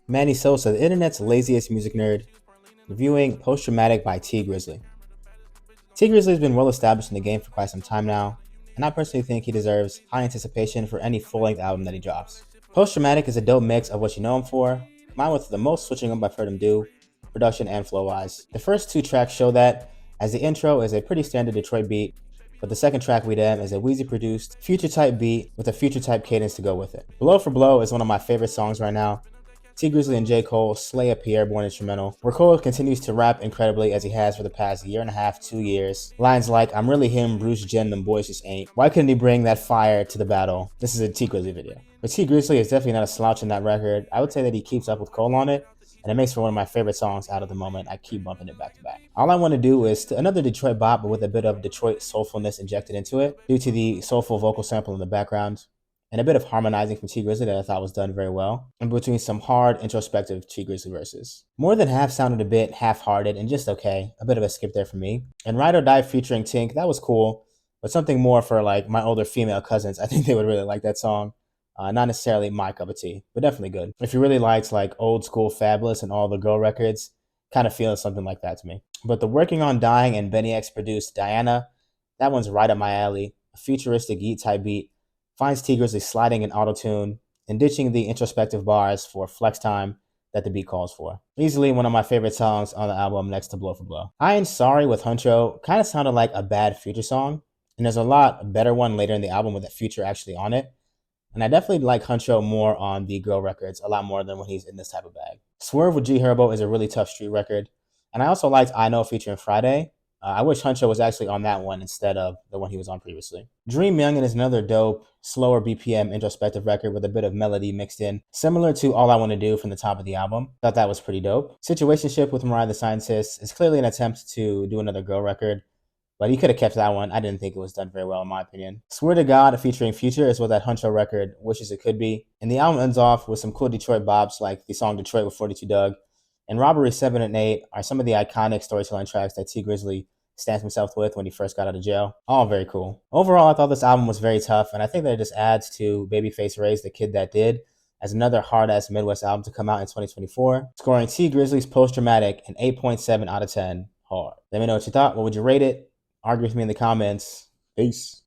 Manny Sosa, the internet's laziest music nerd, reviewing Post Traumatic by T Grizzley. T Grizzley has been well established in the game for quite some time now, and I personally think he deserves high anticipation for any full length album that he drops. Post Traumatic is a dope mix of what you know him for, combined with the most switching up I've heard him do, production and flow wise. The first two tracks show that, as the intro is a pretty standard Detroit beat, but the second track we dem is a Weezy produced, future type beat with a future type cadence to go with it. Blow for Blow is one of my favorite songs right now. T Grizzley and J. Cole slay a Pierre-born instrumental, where Cole continues to rap incredibly as he has for the past year and a half, 2 years. Lines like, "I'm really him, Bruce Jen, them boys just ain't. Why couldn't he bring that fire to the battle?" This is a T Grizzley video. But T Grizzley is definitely not a slouch in that record. I would say that he keeps up with Cole on it, and it makes for one of my favorite songs out of the moment. I keep bumping it back to back. All I want to do is another Detroit bop, but with a bit of Detroit soulfulness injected into it, due to the soulful vocal sample in the background and a bit of harmonizing from T Grizzley that I thought was done very well, in between some hard, introspective T Grizzley verses. More Than Half sounded a bit half-hearted and just okay, a bit of a skip there for me. And Ride or Die featuring Tink, that was cool, but something more for like my older female cousins. I think they would really like that song. Not necessarily my cup of tea, but definitely good. If you really liked like old school Fabulous and all the girl records, kind of feeling something like that to me. But the Working on Dying and Benny X produced Diana, that one's right up my alley. A futuristic Yeet type beat finds T Grizzley sliding in autotune and ditching the introspective bars for flex time that the beat calls for. Easily one of my favorite songs on the album next to Blow for Blow. I Ain't Sorry with Huncho kind of sounded like a bad Future song, and there's a lot better one later in the album with a Future actually on it. And I definitely like Huncho more on the Girl records, a lot more than when he's in this type of bag. Swerve with G Herbo is a really tough street record. And I also liked I Know featuring Friday. I wish Huncho was actually on that one instead of the one he was on previously. Dream Youngin is another dope, slower BPM introspective record with a bit of melody mixed in, similar to All I Want to Do from the top of the album. Thought that was pretty dope. Situationship with Mariah the Scientist is clearly an attempt to do another girl record, but he could have kept that one. I didn't think it was done very well in my opinion. Swear to God featuring Future is what that Huncho record wishes it could be. And the album ends off with some cool Detroit bops like the song Detroit with 42 Doug. And Robbery 7 and 8 are some of the iconic storytelling tracks that T Grizzley stands himself with when he first got out of jail. All very cool. Overall, I thought this album was very tough, and I think that it just adds to Babyface Ray's The Kid That Did as another hard-ass Midwest album to come out in 2024, scoring T Grizzley's Post Dramatic an 8.7 out of 10 hard. Let me know what you thought. What would you rate it? Argue with me in the comments. Peace.